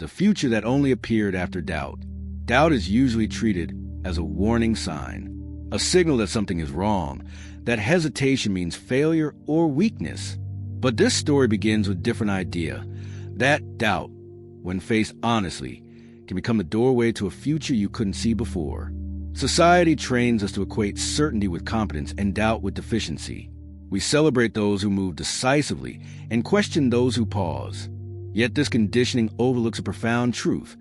the future that only appeared after doubt. Doubt is usually treated as a warning sign, a signal that something is wrong, that hesitation means failure or weakness. But this story begins with a different idea. That doubt, when faced honestly, can become the doorway to a future you couldn't see before. Society trains us to equate certainty with competence and doubt with deficiency. We celebrate those who move decisively and question those who pause. Yet this conditioning overlooks a profound truth.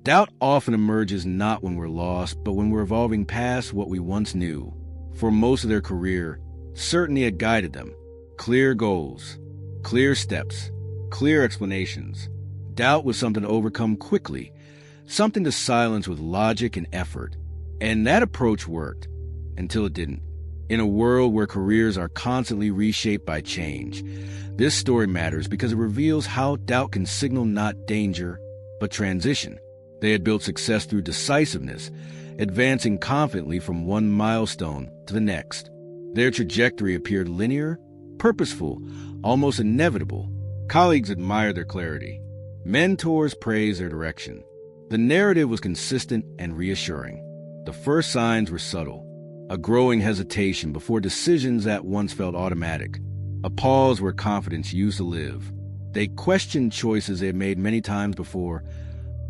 Doubt often emerges not when we're lost, but when we're evolving past what we once knew. For most of their career, certainty had guided them. Clear goals, clear steps, clear explanations. Doubt was something to overcome quickly, something to silence with logic and effort. And that approach worked, until it didn't. In a world where careers are constantly reshaped by change, this story matters because it reveals how doubt can signal not danger, but transition. They had built success through decisiveness, advancing confidently from one milestone to the next. Their trajectory appeared linear, purposeful, almost inevitable. Colleagues admired their clarity. Mentors praised their direction. The narrative was consistent and reassuring. The first signs were subtle. A growing hesitation before decisions that once felt automatic. A pause where confidence used to live. They questioned choices they had made many times before,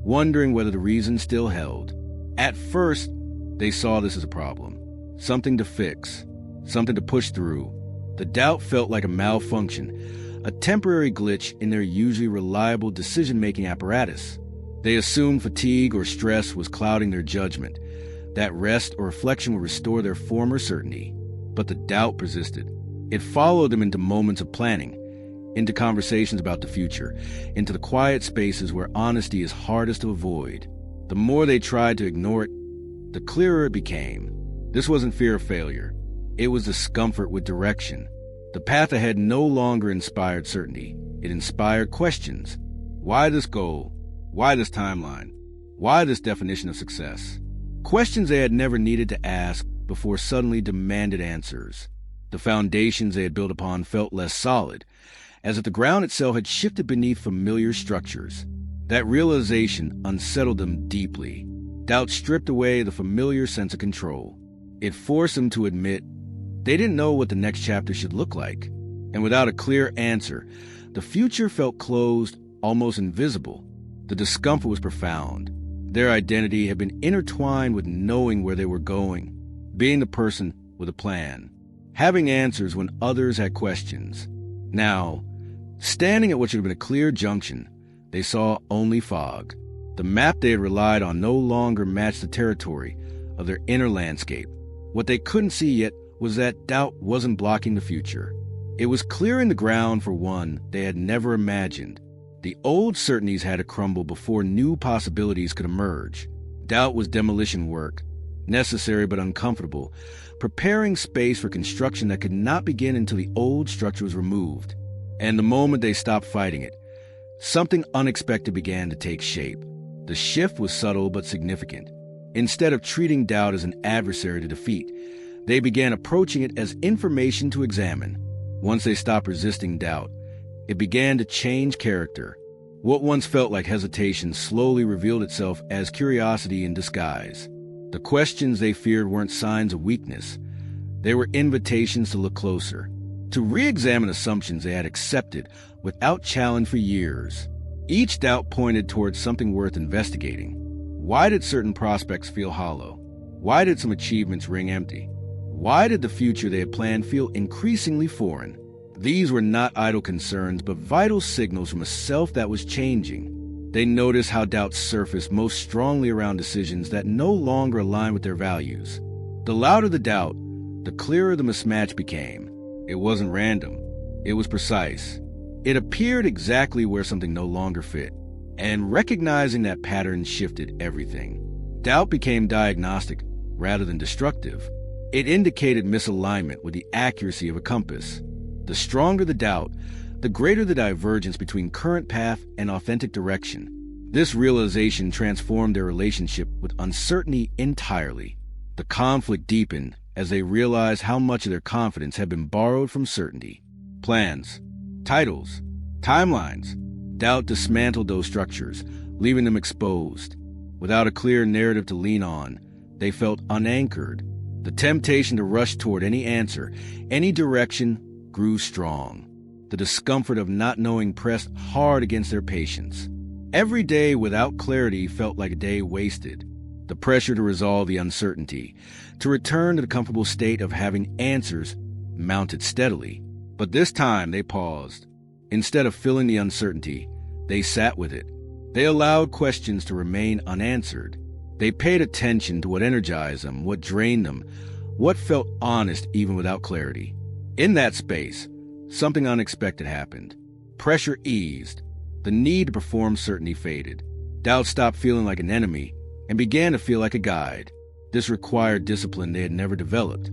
wondering whether the reason still held. At first, they saw this as a problem. Something to fix. Something to push through. The doubt felt like a malfunction, a temporary glitch in their usually reliable decision-making apparatus. They assumed fatigue or stress was clouding their judgment, that rest or reflection would restore their former certainty. But the doubt persisted. It followed them into moments of planning, into conversations about the future, into the quiet spaces where honesty is hardest to avoid. The more they tried to ignore it, the clearer it became. This wasn't fear of failure. It was discomfort with direction. The path ahead no longer inspired certainty. It inspired questions. Why this goal? Why this timeline? Why this definition of success? Questions they had never needed to ask before suddenly demanded answers. The foundations they had built upon felt less solid, as if the ground itself had shifted beneath familiar structures. That realization unsettled them deeply. Doubt stripped away the familiar sense of control. It forced them to admit they didn't know what the next chapter should look like. And without a clear answer, the future felt closed, almost invisible. The discomfort was profound. Their identity had been intertwined with knowing where they were going, being the person with a plan, having answers when others had questions. Now, standing at what should have been a clear junction, they saw only fog. The map they had relied on no longer matched the territory of their inner landscape. What they couldn't see yet was that doubt wasn't blocking the future. It was clearing the ground for one they had never imagined. The old certainties had to crumble before new possibilities could emerge. Doubt was demolition work, necessary but uncomfortable, preparing space for construction that could not begin until the old structure was removed. And the moment they stopped fighting it, something unexpected began to take shape. The shift was subtle but significant. Instead of treating doubt as an adversary to defeat, they began approaching it as information to examine. Once they stopped resisting doubt, it began to change character. What once felt like hesitation slowly revealed itself as curiosity in disguise. The questions they feared weren't signs of weakness. They were invitations to look closer, to re-examine assumptions they had accepted without challenge for years. Each doubt pointed towards something worth investigating. Why did certain prospects feel hollow? Why did some achievements ring empty? Why did the future they had planned feel increasingly foreign? These were not idle concerns, but vital signals from a self that was changing. They noticed how doubts surfaced most strongly around decisions that no longer aligned with their values. The louder the doubt, the clearer the mismatch became. It wasn't random. It was precise. It appeared exactly where something no longer fit. And recognizing that pattern shifted everything. Doubt became diagnostic rather than destructive. It indicated misalignment with the accuracy of a compass. The stronger the doubt, the greater the divergence between current path and authentic direction. This realization transformed their relationship with uncertainty entirely. The conflict deepened as they realized how much of their confidence had been borrowed from certainty. Plans, titles, timelines. Doubt dismantled those structures, leaving them exposed. Without a clear narrative to lean on, they felt unanchored. The temptation to rush toward any answer, any direction, grew strong. The discomfort of not knowing pressed hard against their patience. Every day without clarity felt like a day wasted. The pressure to resolve the uncertainty, to return to the comfortable state of having answers, mounted steadily. But this time they paused. Instead of filling the uncertainty, they sat with it. They allowed questions to remain unanswered. They paid attention to what energized them, what drained them, what felt honest even without clarity. In that space, something unexpected happened. Pressure eased. The need to perform certainty faded. Doubt stopped feeling like an enemy and began to feel like a guide. This required discipline they had never developed.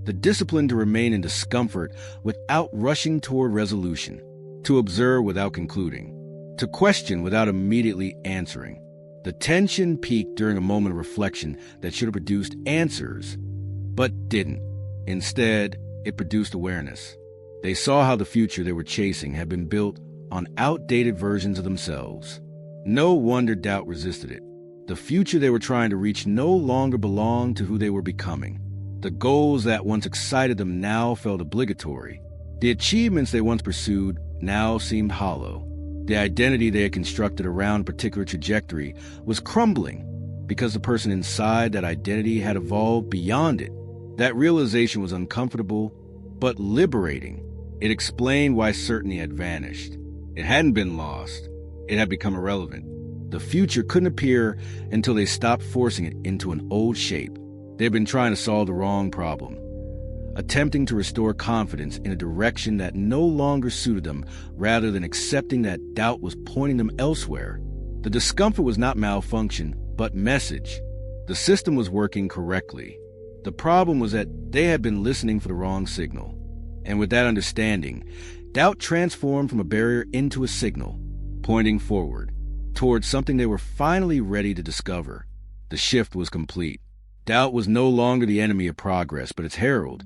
The discipline to remain in discomfort without rushing toward resolution, to observe without concluding, to question without immediately answering. The tension peaked during a moment of reflection that should have produced answers, but didn't. Instead, it produced awareness. They saw how the future they were chasing had been built on outdated versions of themselves. No wonder doubt resisted it. The future they were trying to reach no longer belonged to who they were becoming. The goals that once excited them now felt obligatory. The achievements they once pursued now seemed hollow. The identity they had constructed around a particular trajectory was crumbling because the person inside that identity had evolved beyond it. That realization was uncomfortable, but liberating. It explained why certainty had vanished. It hadn't been lost. It had become irrelevant. The future couldn't appear until they stopped forcing it into an old shape. They had been trying to solve the wrong problem, attempting to restore confidence in a direction that no longer suited them, rather than accepting that doubt was pointing them elsewhere. The discomfort was not malfunction, but message. The system was working correctly. The problem was that they had been listening for the wrong signal. And with that understanding, doubt transformed from a barrier into a signal, pointing forward, towards something they were finally ready to discover. The shift was complete. Doubt was no longer the enemy of progress, but its herald,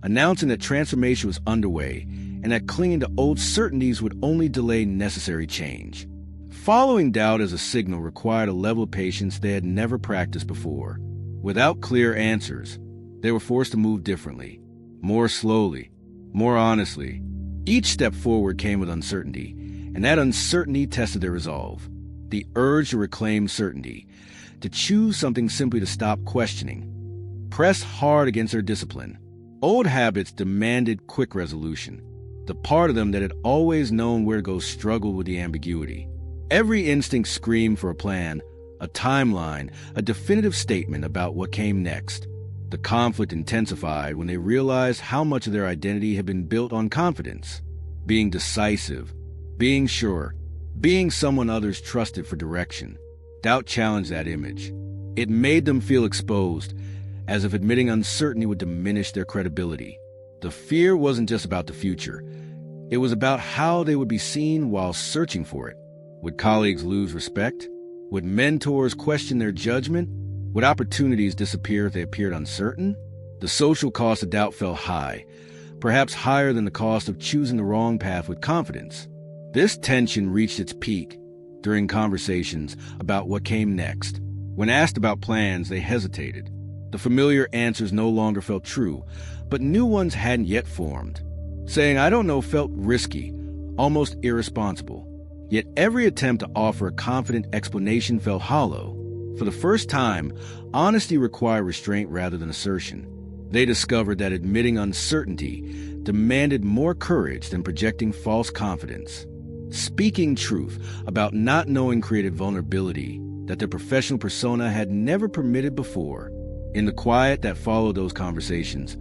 announcing that transformation was underway and that clinging to old certainties would only delay necessary change. Following doubt as a signal required a level of patience they had never practiced before. Without clear answers, they were forced to move differently, more slowly, more honestly. Each step forward came with uncertainty, and that uncertainty tested their resolve. The urge to reclaim certainty, to choose something simply to stop questioning, pressed hard against their discipline. Old habits demanded quick resolution. The part of them that had always known where to go struggled with the ambiguity. Every instinct screamed for a plan, a timeline, a definitive statement about what came next. The conflict intensified when they realized how much of their identity had been built on confidence, being decisive, being sure, being someone others trusted for direction. Doubt challenged that image. It made them feel exposed, as if admitting uncertainty would diminish their credibility. The fear wasn't just about the future. It was about how they would be seen while searching for it. Would colleagues lose respect? Would mentors question their judgment? Would opportunities disappear if they appeared uncertain? The social cost of doubt felt high, perhaps higher than the cost of choosing the wrong path with confidence. This tension reached its peak during conversations about what came next. When asked about plans, they hesitated. The familiar answers no longer felt true, but new ones hadn't yet formed. Saying, "I don't know," felt risky, almost irresponsible. Yet every attempt to offer a confident explanation felt hollow. For the first time, honesty required restraint rather than assertion. They discovered that admitting uncertainty demanded more courage than projecting false confidence. Speaking truth about not knowing created vulnerability that their professional persona had never permitted before. In the quiet that followed those conversations,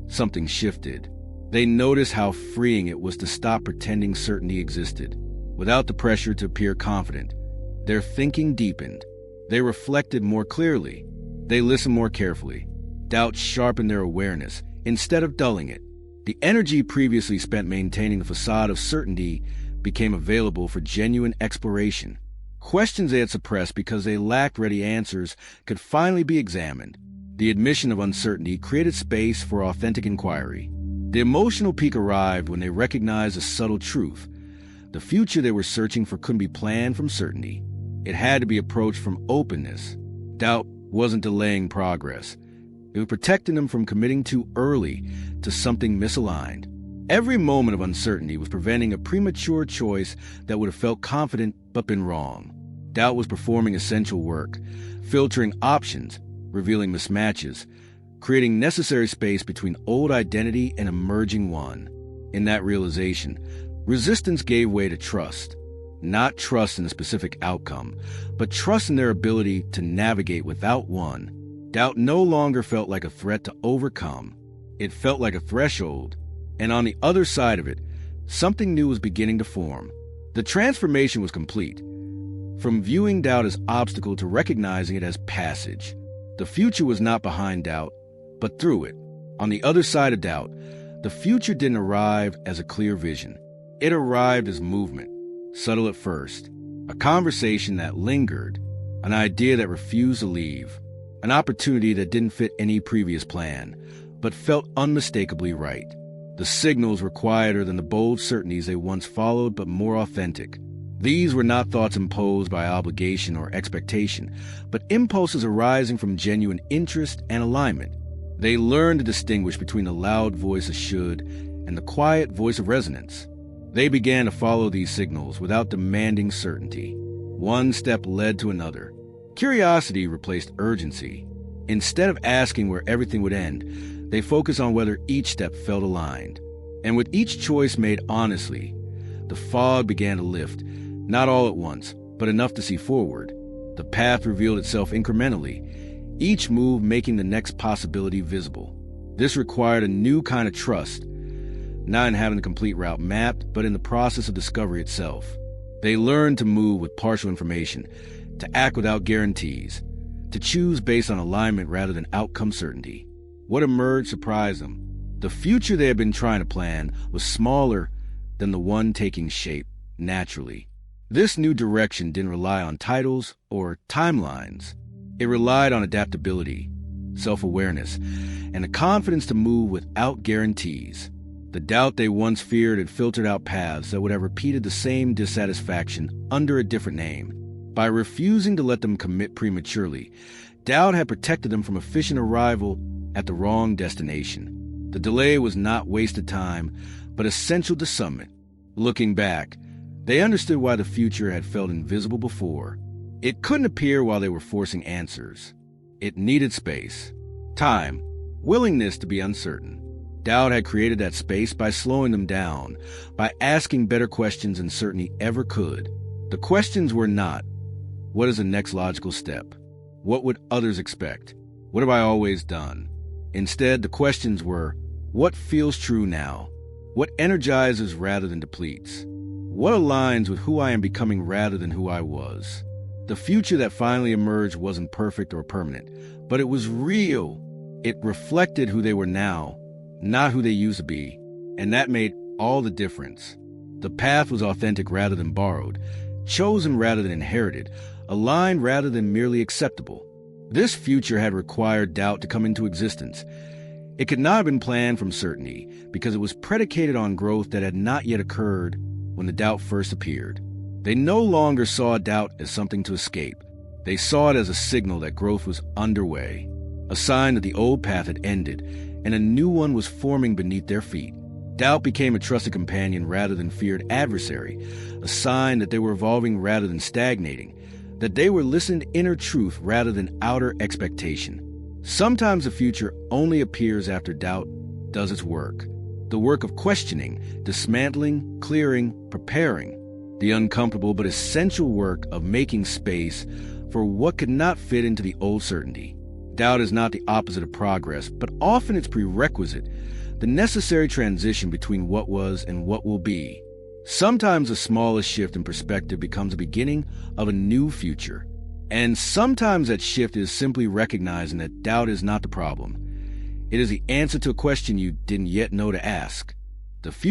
something shifted. They noticed how freeing it was to stop pretending certainty existed. Without the pressure to appear confident, their thinking deepened. They reflected more clearly. They listened more carefully. Doubt sharpened their awareness instead of dulling it. The energy previously spent maintaining the facade of certainty became available for genuine exploration. Questions they had suppressed because they lacked ready answers could finally be examined. The admission of uncertainty created space for authentic inquiry. The emotional peak arrived when they recognized a subtle truth. The future they were searching for couldn't be planned from certainty. It had to be approached from openness. Doubt wasn't delaying progress. It was protecting them from committing too early to something misaligned. Every moment of uncertainty was preventing a premature choice that would have felt confident but been wrong. Doubt was performing essential work, filtering options, revealing mismatches, creating necessary space between old identity and emerging one. In that realization, resistance gave way to trust. Not trust in a specific outcome, but trust in their ability to navigate without one. Doubt no longer felt like a threat to overcome. It felt like a threshold. And on the other side of it, something new was beginning to form. The transformation was complete. From viewing doubt as obstacle to recognizing it as passage. The future was not behind doubt, but through it. On the other side of doubt, the future didn't arrive as a clear vision. It arrived as movement, subtle at first, a conversation that lingered, an idea that refused to leave, an opportunity that didn't fit any previous plan, but felt unmistakably right. The signals were quieter than the bold certainties they once followed, but more authentic. These were not thoughts imposed by obligation or expectation, but impulses arising from genuine interest and alignment. They learned to distinguish between the loud voice of should and the quiet voice of resonance. They began to follow these signals without demanding certainty. One step led to another. Curiosity replaced urgency. Instead of asking where everything would end, they focused on whether each step felt aligned. And with each choice made honestly, the fog began to lift, not all at once, but enough to see forward. The path revealed itself incrementally, each move making the next possibility visible. This required a new kind of trust, not in having the complete route mapped, but in the process of discovery itself. They learned to move with partial information, to act without guarantees, to choose based on alignment rather than outcome certainty. What emerged surprised them. The future they had been trying to plan was smaller than the one taking shape naturally. This new direction didn't rely on titles or timelines. It relied on adaptability, self-awareness, and the confidence to move without guarantees. The doubt they once feared had filtered out paths that would have repeated the same dissatisfaction under a different name. By refusing to let them commit prematurely, doubt had protected them from efficient arrival at the wrong destination. The delay was not wasted time, but essential to summit. Looking back, they understood why the future had felt invisible before. It couldn't appear while they were forcing answers. It needed space, time, willingness to be uncertain. Doubt had created that space by slowing them down, by asking better questions than certainty ever could. The questions were not, what is the next logical step? What would others expect? What have I always done? Instead, the questions were, what feels true now? What energizes rather than depletes? What aligns with who I am becoming rather than who I was? The future that finally emerged wasn't perfect or permanent, but it was real. It reflected who they were now, not who they used to be, and that made all the difference. The path was authentic rather than borrowed, chosen rather than inherited, aligned rather than merely acceptable. This future had required doubt to come into existence. It could not have been planned from certainty because it was predicated on growth that had not yet occurred when the doubt first appeared. They no longer saw doubt as something to escape. They saw it as a signal that growth was underway, a sign that the old path had ended and a new one was forming beneath their feet. Doubt became a trusted companion rather than feared adversary, a sign that they were evolving rather than stagnating, that they were listening to inner truth rather than outer expectation. Sometimes the future only appears after doubt does its work, the work of questioning, dismantling, clearing, preparing, the uncomfortable but essential work of making space for what could not fit into the old certainty. Doubt is not the opposite of progress, but often its prerequisite, the necessary transition between what was and what will be. Sometimes the smallest shift in perspective becomes the beginning of a new future. And sometimes that shift is simply recognizing that doubt is not the problem. It is the answer to a question you didn't yet know to ask. The future